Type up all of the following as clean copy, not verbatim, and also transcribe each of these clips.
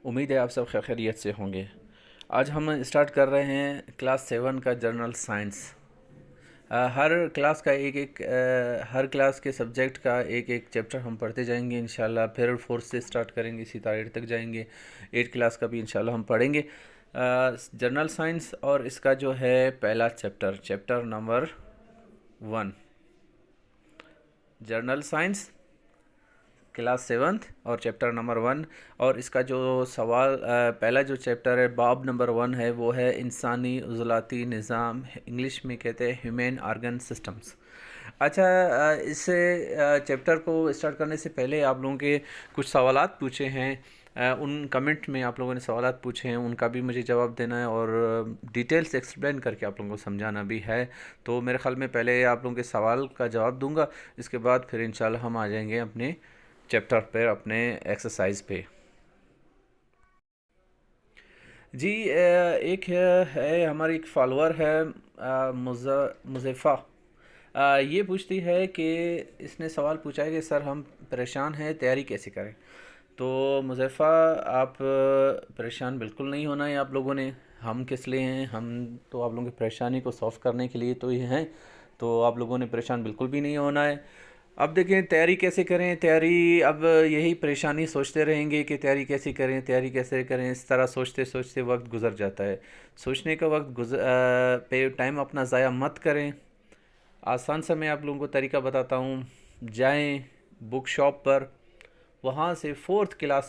उम्मीद है आप सब खैरियत से होंगे। आज हम स्टार्ट कर रहे हैं क्लास 7 का जनरल साइंस। हर क्लास का हर क्लास के सब्जेक्ट का एक एक चैप्टर हम पढ़ते जाएंगे इंशाल्लाह। फिर 4 से स्टार्ट करेंगे, इसी तरह 8 तक जाएंगे। 8 क्लास का भी इंशाल्लाह हम पढ़ेंगे जनरल साइंस। और इसका जो है पहला chapter number 1, general science class 7 और चैप्टर नंबर 1। और इसका जो पहला जो चैप्टर है, बाब नंबर 1 है, वो है इंसानी उज़लाती निज़ाम, इंग्लिश में कहते हैं ह्यूमन ऑर्गन सिस्टम्स। अच्छा, इस चैप्टर को स्टार्ट करने से पहले आप लोगों के कुछ सवालात पूछे हैं। उन कमेंट में आप लोगों ने सवालात पूछे हैं, उनका भी मुझे जवाब देना है और डिटेल से एक्सप्लेन करके आप लोगों को समझाना भी है। तो मेरे ख्याल में पहले आप लोगों के सवाल का जवाब दूंगा, इसके बाद फिर इंशाल्लाह हम आ जाएंगे अपने चैप्टर पे, अपने एक्सरसाइज पे। जी, एक है हमारी एक फॉलोअर है, मुज़फ़ा। ये पूछती है कि इसने सवाल पूछा है कि सर हम परेशान हैं, तैयारी कैसे करें। तो मुज़फ़ा, आप परेशान बिल्कुल नहीं होना है आप लोगों ने। हम किस लिए हैं? हम तो आप लोगों की परेशानी को सॉल्व करने के लिए तो ये हैं। तो आप लोगों ने परेशान बिल्कुल भी नहीं होना है। अब देखें तैयारी कैसे करें। तैयारी, अब यही परेशानी सोचते रहेंगे कि तैयारी कैसे करें, तैयारी कैसे करें। इस तरह सोचते सोचते वक्त गुजर जाता है। सोचने का वक्त पे टाइम अपना ज़ाया मत करें। आसान सा मैं आप लोगों को तरीका बताता हूँ। जाएं बुक शॉप पर, वहाँ से 4th क्लास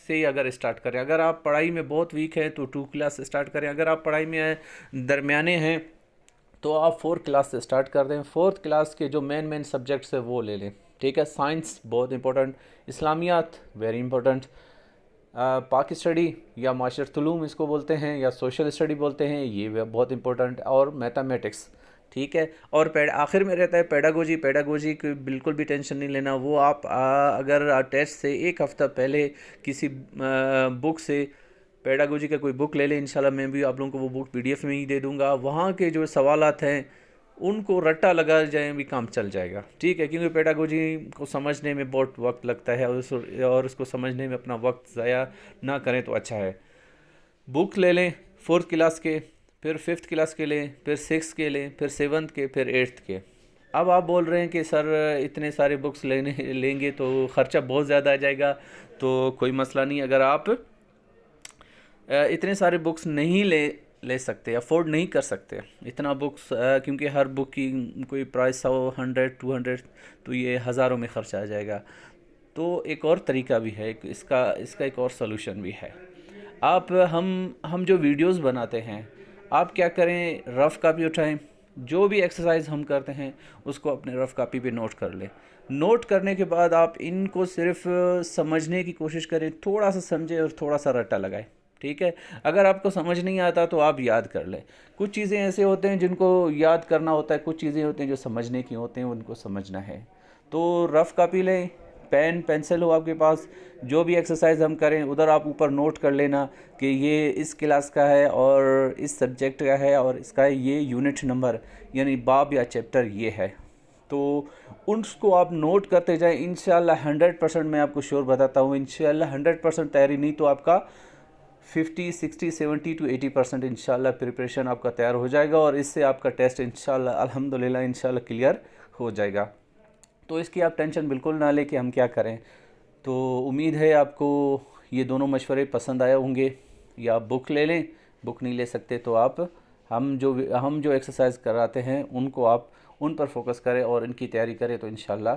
से अगर स्टार्ट करें। अगर आप पढ़ाई में बहुत वीक हैं तो 2 क्लास से स्टार्ट करें। अगर आप पढ़ाई में दरमियाने हैं तो आप 4th क्लास से स्टार्ट कर दें। 4th क्लास के जो मेन सब्जेक्ट्स है वो ले लें। ठीक है, साइंस बहुत इंपॉर्टेंट, इस्लामियात वेरी इंपॉर्टेंट, पाक स्टडी या माशरतुलूम इसको बोलते हैं, या सोशल स्टडी बोलते हैं, ये बहुत इंपॉर्टेंट, और मैथमेटिक्स। ठीक है। और आखिर में रहता है पेडागोजी। पेडागोजी की बिल्कुल भी टेंशन नहीं लेना। वो आप अगर टेस्ट से एक हफ़्ता पहले किसी बुक से पेडागोजी का कोई बुक ले लें, इंशाल्लाह मैं भी आप लोगों को वो बुक पीडीएफ में ही दे दूंगा। वहाँ के जो सवालात हैं उनको रट्टा लगा जाए भी काम चल जाएगा। ठीक है, क्योंकि पेडागोजी को समझने में बहुत वक्त लगता है, और उसको समझने में अपना वक्त ज़ाया ना करें तो अच्छा है। बुक ले लें 4th क्लास के, फिर 5th क्लास के लें, फिर 6th के लें, फिर 7th के, फिर 8th के। अब आप बोल रहे हैं कि सर इतने सारे बुक्स लेंगे तो ख़र्चा बहुत ज़्यादा आ जाएगा। तो कोई मसला नहीं। अगर आप इतने सारे बुक्स नहीं ले सकते, अफोर्ड नहीं कर सकते इतना बुक्स, क्योंकि हर बुक की कोई प्राइस 100, 100, 200, तो ये हज़ारों में ख़र्च आ जाएगा। तो एक और तरीका भी है, इसका एक और सलूशन भी है। आप हम जो वीडियोस बनाते हैं, आप क्या करें, रफ़ कापी उठाएं। जो भी एक्सरसाइज हम करते हैं उसको अपने रफ़ कापी पे नोट कर लें। नोट करने के बाद आप इनको सिर्फ समझने की कोशिश करें, थोड़ा सा समझें और थोड़ा सा रट्टा लगाएं। ठीक है। अगर आपको समझ नहीं आता तो आप याद कर लें। कुछ चीज़ें ऐसे होते हैं जिनको याद करना होता है, कुछ चीज़ें होती हैं जो समझने की होते हैं, उनको समझना है। तो रफ़ कापी लें, पेन पेंसिल हो आपके पास, जो भी एक्सरसाइज हम करें उधर आप ऊपर नोट कर लेना कि ये इस क्लास का है और इस सब्जेक्ट का है और इसका ये यूनिट नंबर यानी बाब या चैप्टर ये है। तो उसको आप नोट करते जाएं। इंशाल्लाह 100% मैं आपको श्योर बताता हूँ, इंशाल्लाह 100% तैयारी नहीं तो आपका 50, 60, 70 to 80% इंशाल्लाह प्रिपरेशन आपका तैयार हो जाएगा, और इससे आपका टेस्ट इंशाल्लाह अल्हम्दुलिल्लाह इंशाल्लाह क्लियर हो जाएगा। तो इसकी आप टेंशन बिल्कुल ना लें कि हम क्या करें। तो उम्मीद है आपको ये दोनों मशवरे पसंद आए होंगे। या आप बुक ले लें, बुक नहीं ले सकते तो आप हम जो एक्सरसाइज कराते हैं उनको आप उन पर फोकस करें और इनकी तैयारी करें, तो इंशाल्लाह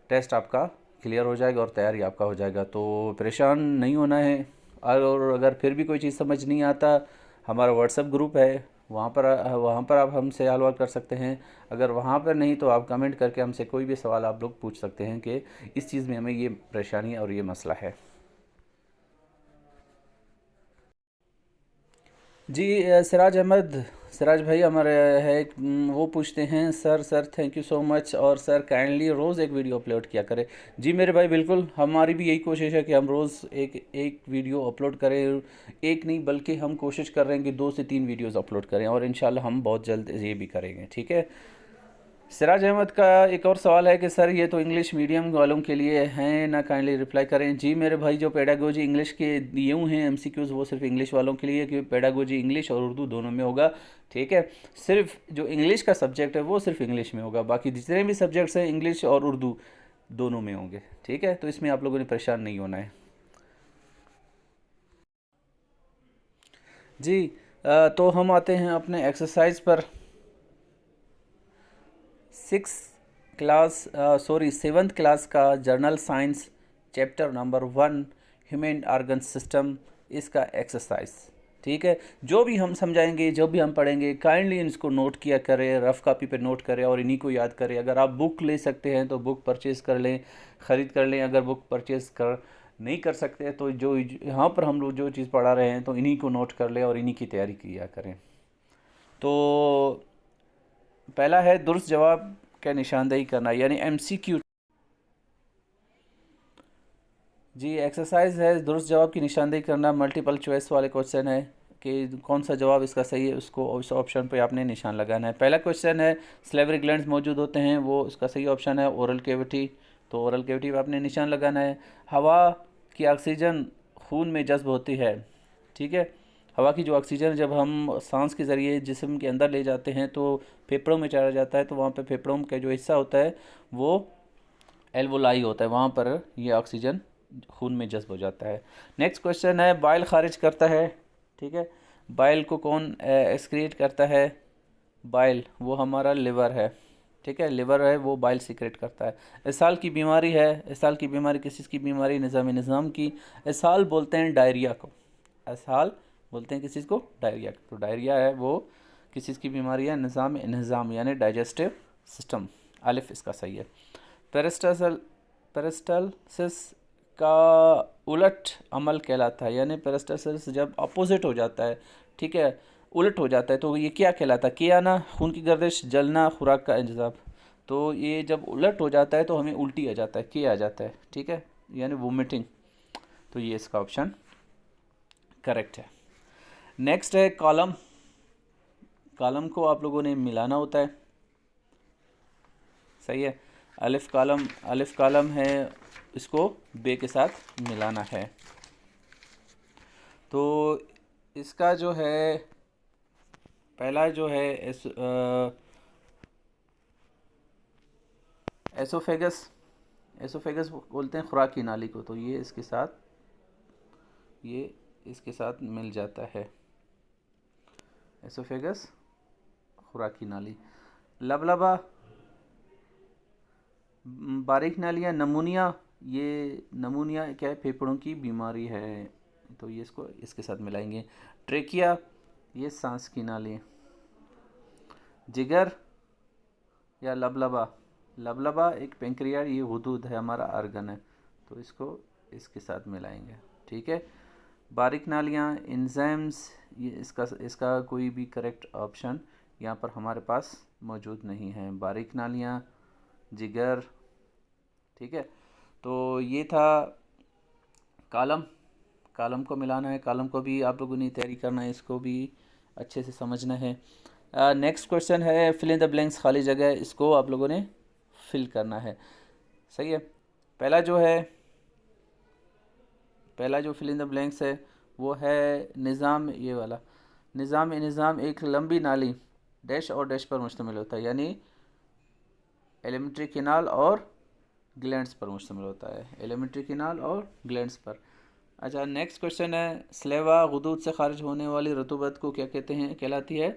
टेस्ट आपका क्लियर हो जाएगा और तैयारी आपका हो जाएगा। तो परेशान नहीं होना है। और अगर फिर भी कोई चीज़ समझ नहीं आता, हमारा व्हाट्सएप ग्रुप है, वहाँ पर आप हमसे सवाल कर सकते हैं। अगर वहाँ पर नहीं तो आप कमेंट करके हमसे कोई भी सवाल आप लोग पूछ सकते हैं कि इस चीज़ में हमें ये परेशानी और ये मसला है। जी, सिराज भाई हमारे है वो पूछते हैं, sir thank you so much, और सर काइंडली रोज़ एक वीडियो अपलोड किया करें। जी मेरे भाई, बिल्कुल हमारी भी यही कोशिश है कि हम रोज़ एक एक वीडियो अपलोड करें। एक नहीं बल्कि हम कोशिश कर रहे हैं कि 2 से 3 वीडियोस अपलोड करें, और इंशाल्लाह हम बहुत जल्द ये भी करेंगे। ठीक है। सिराज अहमद का एक और सवाल है कि सर ये तो इंग्लिश मीडियम वालों के लिए हैं ना, काइंडली रिप्लाई करें। जी मेरे भाई, जो पेडागोजी इंग्लिश के दिए हुए हैं एमसीक्यूज़ वो सिर्फ इंग्लिश वालों के लिए, क्योंकि पेडागोजी इंग्लिश और उर्दू दोनों में होगा। ठीक है, सिर्फ जो इंग्लिश का सब्जेक्ट है वो सिर्फ इंग्लिश में होगा, बाकी जितने भी सब्जेक्ट्स हैं इंग्लिश और उर्दू दोनों में होंगे। ठीक है, तो इसमें आप लोगों ने परेशान नहीं होना है। जी तो हम आते हैं अपने एक्सरसाइज पर। Six class sorry seventh class का general science chapter number 1 human organ system, इसका एक्सरसाइज। ठीक है, जो भी हम समझाएंगे, जो भी हम पढ़ेंगे, काइंडली इसको नोट किया करें, रफ़ कॉपी पे नोट करें और इन्हीं को याद करें। अगर आप बुक ले सकते हैं तो बुक परचेज़ कर लें, ख़रीद कर लें। अगर बुक परचेज़ कर नहीं कर सकते तो जो यहाँ पर हम लोग जो चीज़ पढ़ा रहे हैं तो इन्हीं को नोट कर लें और इन्हीं की तैयारी किया करें। तो पहला है दुरुस्त जवाब का निशानदेही करना, यानी एमसीक्यू। जी एक्सरसाइज है दुरुस्त जवाब की निशानदेही करना। मल्टीपल चॉइस वाले क्वेश्चन है कि कौन सा जवाब इसका सही है, उसको उस ऑप्शन पे आपने निशान लगाना है। पहला क्वेश्चन है स्लेवरी ग्लैंड्स मौजूद होते हैं, वो उसका सही ऑप्शन है ओरल कैविटी, तो ओरल कैविटी पे आपने निशान लगाना है। हवा की ऑक्सीजन खून में जज्ब होती है। ठीक है, हवा की जो ऑक्सीजन जब हम सांस के ज़रिए जिस्म के अंदर ले जाते हैं तो फेफड़ों में चला जाता है, तो वहाँ पे फेफड़ों का जो हिस्सा होता है वो एल्वोलाई होता है, वहाँ पर ये ऑक्सीजन खून में जज्ब हो जाता है। नेक्स्ट क्वेश्चन है बाइल खारिज करता है। ठीक है, बाइल को कौन एक्सक्रीट करता है? बाइल वो हमारा लिवर है। ठीक है, लिवर है वो बाइल सीक्रेट करता है। इसहाल की बीमारी है, इसहाल की बीमारी किस चीज़ की बीमारी? निज़ाम की। इसहाल बोलते हैं डायरिया को, इसहाल बोलते हैं किस चीज़ को? डायरिया। तो डायरिया है वो किस चीज़ की बीमारी है? निज़ाम यानी डाइजेस्टिव सिस्टम। अलिफ इसका सही है। पेरिस्टालसिस का उलट अमल कहलाता है, यानी पेरिस्टालसिस जब अपोजिट हो जाता है, ठीक है, उलट हो जाता है, तो ये क्या कहलाता है? के आना, खून की गर्दिश, जलना, खुराक का इंतज़ाम। तो ये जब उलट हो जाता है तो हमें उल्टी आ जाता है, के आ जाता है। ठीक है, यानी वोमिटिंग। तो ये इसका ऑप्शन करेक्ट है। नेक्स्ट है कॉलम। कॉलम को आप लोगों ने मिलाना होता है, सही है। अलिफ कॉलम है, इसको बे के साथ मिलाना है। तो इसका जो है पहला जो है एसोफेगस। एसोफेगस बोलते हैं खुराकी नाली को, तो ये इसके साथ मिल जाता है। एसोफेगस खुराकी नाली। लबलबा, बारीक नालियाँ, नमूनिया। ये नमूनिया क्या है? फेफड़ों की बीमारी है, तो ये इसको इसके साथ मिलाएंगे। ट्रेकिया, ये सांस की नाली। जिगर या लबलबा, लबलबा एक पेंक्रिया, ये हुदूद है, हमारा आर्गन है, तो इसको इसके साथ मिलाएंगे। ठीक है, बारीक नालियाँ, इंजाइम्स, ये इसका कोई भी करेक्ट ऑप्शन यहाँ पर हमारे पास मौजूद नहीं है। बारीक नालियाँ, जिगर। ठीक है, तो ये था कॉलम। कॉलम को मिलाना है, कॉलम को भी आप लोगों ने तैयारी करना है, इसको भी अच्छे से समझना है। नेक्स्ट क्वेश्चन है फिल इन द ब्लैंक्स, खाली जगह, इसको आप लोगों ने फिल करना है। सही है, पहला जो फिल इन द ब्लैंक्स है वो है निज़ाम, ये वाला। निज़ाम एक लंबी नाली डैश और डैश पर मुश्तमिल होता है, यानी एलिमेंट्री किनाल और ग्लैंड्स पर मुश्तमिल होता है, एलिमेंट्री किनाल और ग्लैंड्स पर। अच्छा, नेक्स्ट क्वेश्चन है स्लेवा गुदूद से खारिज होने वाली रतूबत को क्या कहते हैं, कहलाती है?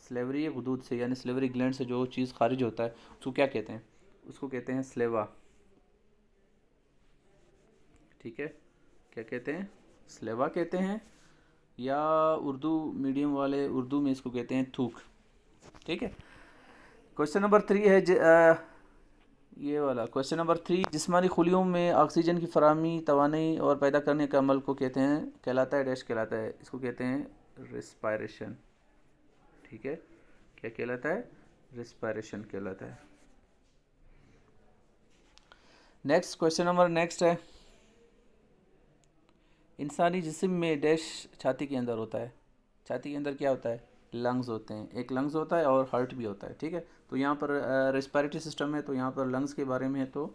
स्लेवरी गुदूद से, यानी स्लेवरी ग्लैंड से जो चीज़ खारिज होता है उसको क्या कहते हैं? उसको कहते हैं स्लेवा। ठीक है, क्या कहते हैं? स्लेवा कहते हैं, या उर्दू मीडियम वाले उर्दू में इसको कहते हैं थूक। ठीक है, क्वेश्चन नंबर 3 है ये वाला क्वेश्चन नंबर 3, जिस्मानी खुलियों में ऑक्सीजन की फराहमी, तवानाई और पैदा करने का अमल को कहते हैं, कहलाता है डैश कहलाता है? इसको कहते हैं रिस्पायरेशन। ठीक है, क्या कहलाता है? रिस्पायरेशन कहलाता है। नेक्स्ट क्वेश्चन नंबर नेक्स्ट है इंसानी जिस्म में डैश छाती के अंदर होता है। छाती के अंदर क्या होता है? लंग्स होते हैं, एक लंग्स होता है और हार्ट भी होता है, ठीक है। तो यहाँ पर रेस्पिरेटरी सिस्टम है, तो यहाँ पर लंग्स के बारे में है, तो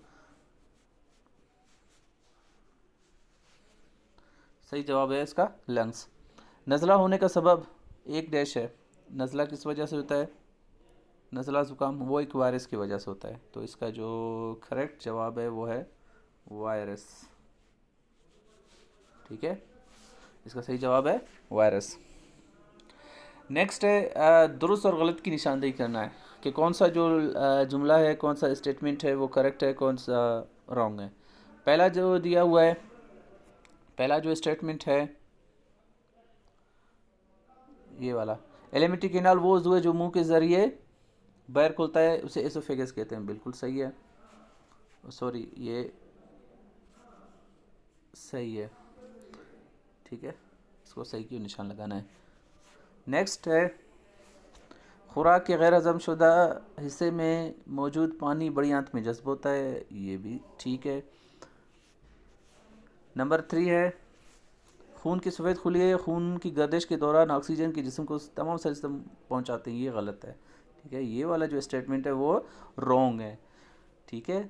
सही जवाब है इसका लंग्स। नज़ला होने का सबब एक डैश है, नज़ला किस वजह से होता है, नज़ला ज़ुकाम वो एक वायरस की वजह से होता है, तो इसका जो करेक्ट जवाब है वो है वायरस, ठीक है, इसका सही जवाब है वायरस। नेक्स्ट है दुरुस्त और गलत की निशानदेही करना है कि कौन सा जो जुमला है, कौन सा स्टेटमेंट है वो करेक्ट है, कौन सा रॉन्ग है। पहला जो दिया हुआ है, पहला जो स्टेटमेंट है ये वाला, एलिमेंट्री कैनाल वो उज़्व है जो मुंह के ज़रिए बाहर खुलता है, उसे एसोफेगस कहते हैं, बिल्कुल सही है, सॉरी ये सही है, ठीक है, इसको सही क्यों निशान लगाना है। नेक्स्ट है खुराक के गैर हज़म शुदा हिस्से में मौजूद पानी बड़ी आंत में जज्ब होता है, ये भी ठीक है। नंबर 3 है खून की सफ़ेद खुलिये खून की गर्दिश के दौरान ऑक्सीजन के जिस्म को तमाम सिस्टम पहुंचाते हैं, ये गलत है, ठीक है, ये वाला जो स्टेटमेंट है वो रॉन्ग है, ठीक है।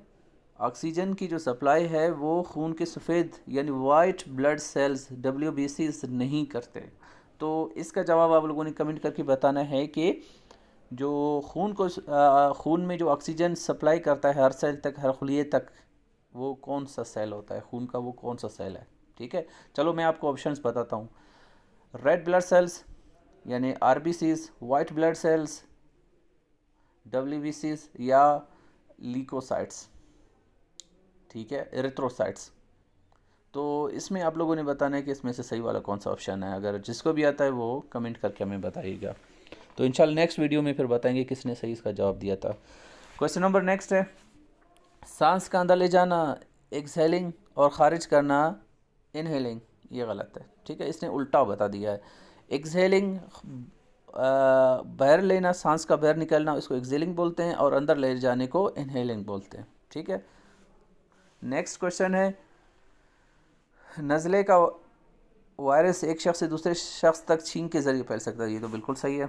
ऑक्सीजन की जो सप्लाई है वो खून के सफ़ेद यानी वाइट ब्लड सेल्स WBCs नहीं करते। तो इसका जवाब आप लोगों ने कमेंट करके बताना है कि जो खून में जो ऑक्सीजन सप्लाई करता है हर सेल तक, हर खुलिये तक, वो कौन सा सेल होता है खून का, वो कौन सा सेल है, ठीक है। चलो मैं आपको ऑप्शंस बताता हूँ। रेड ब्लड सेल्स यानी RBCs, white blood cells WBCs या लीकोसाइट्स, ठीक है, एरिथ्रोसाइट्स। तो इसमें आप लोगों ने बताना है कि इसमें से सही वाला कौन सा ऑप्शन है, अगर जिसको भी आता है वो कमेंट करके हमें बताइएगा। तो इंशाल्लाह नेक्स्ट वीडियो में फिर बताएंगे किसने सही इसका जवाब दिया था। क्वेश्चन नंबर नेक्स्ट है सांस का अंदर ले जाना एक्सहेलिंग और ख़ारिज करना इनहेलिंग, ये गलत है, ठीक है, इसने उल्टा बता दिया है। एक्सहेलिंग बाहर लेना, सांस का बाहर निकलना, उसको एक्सहेलिंग बोलते हैं, और अंदर ले जाने को इनहेलिंग बोलते हैं, ठीक है। नेक्स्ट क्वेश्चन है नज़ले का वायरस एक शख्स से दूसरे शख्स तक छींक के ज़रिए फैल सकता है, ये तो बिल्कुल सही है,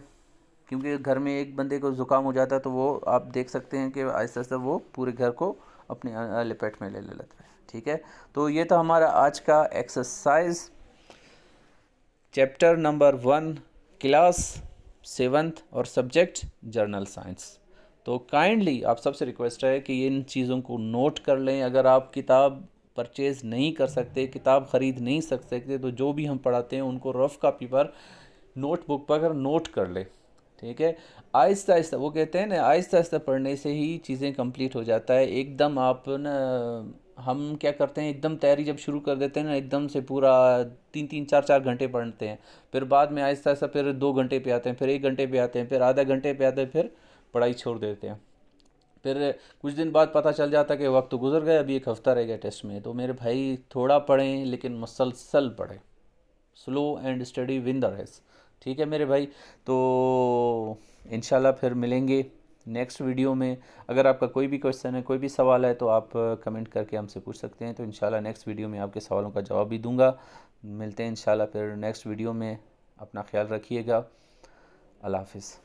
क्योंकि घर में एक बंदे को ज़ुकाम हो जाता है तो वो आप देख सकते हैं कि आहिस्ता आहिस्ता वो पूरे घर को अपने लपेट में ले लेता है, ठीक है। तो ये था हमारा आज का exercise chapter number 1 class 7th और सब्जेक्ट जर्नल साइंस। तो काइंडली आप सबसे रिक्वेस्ट है कि इन चीज़ों को नोट कर लें। अगर आप किताब परचेज़ नहीं कर सकते, किताब ख़रीद नहीं सकते, तो जो भी हम पढ़ाते हैं उनको रफ़ कॉपी पर नोटबुक पर नोट कर ले, ठीक है। आहिस्ता आहिस्ता, वो कहते हैं ना, आहिस्ता आहिस्ता पढ़ने से ही चीज़ें कंप्लीट हो जाता है। एकदम आप ना, हम क्या करते हैं, एकदम तैयारी जब शुरू कर देते हैं ना, एकदम से पूरा 3-3 4-4 घंटे पढ़ते हैं, फिर बाद में आहिस्ता आहिस्ता फिर 2 घंटे पे आते हैं, फिर 1 घंटे पे आते हैं, फिर आधा घंटे पे आते हैं, फिर पढ़ाई छोड़ देते हैं। फिर कुछ दिन बाद पता चल जाता है कि वक्त तो गुजर गया, अभी 1 हफ़्ता रह गया टेस्ट में। तो मेरे भाई थोड़ा पढ़ें लेकिन मुसलसल पढ़ें, slow and steady win the race, ठीक है मेरे भाई। तो इंशाल्लाह फिर मिलेंगे नेक्स्ट वीडियो में। अगर आपका कोई भी क्वेश्चन है, कोई भी सवाल है, तो आप कमेंट करके हमसे पूछ सकते हैं, तो इंशाल्लाह नेक्स्ट वीडियो में आपके सवालों का जवाब भी दूंगा। मिलते हैं इंशाल्लाह फिर नेक्स्ट वीडियो में, अपना ख्याल रखिएगा, अल्लाह हाफिज़।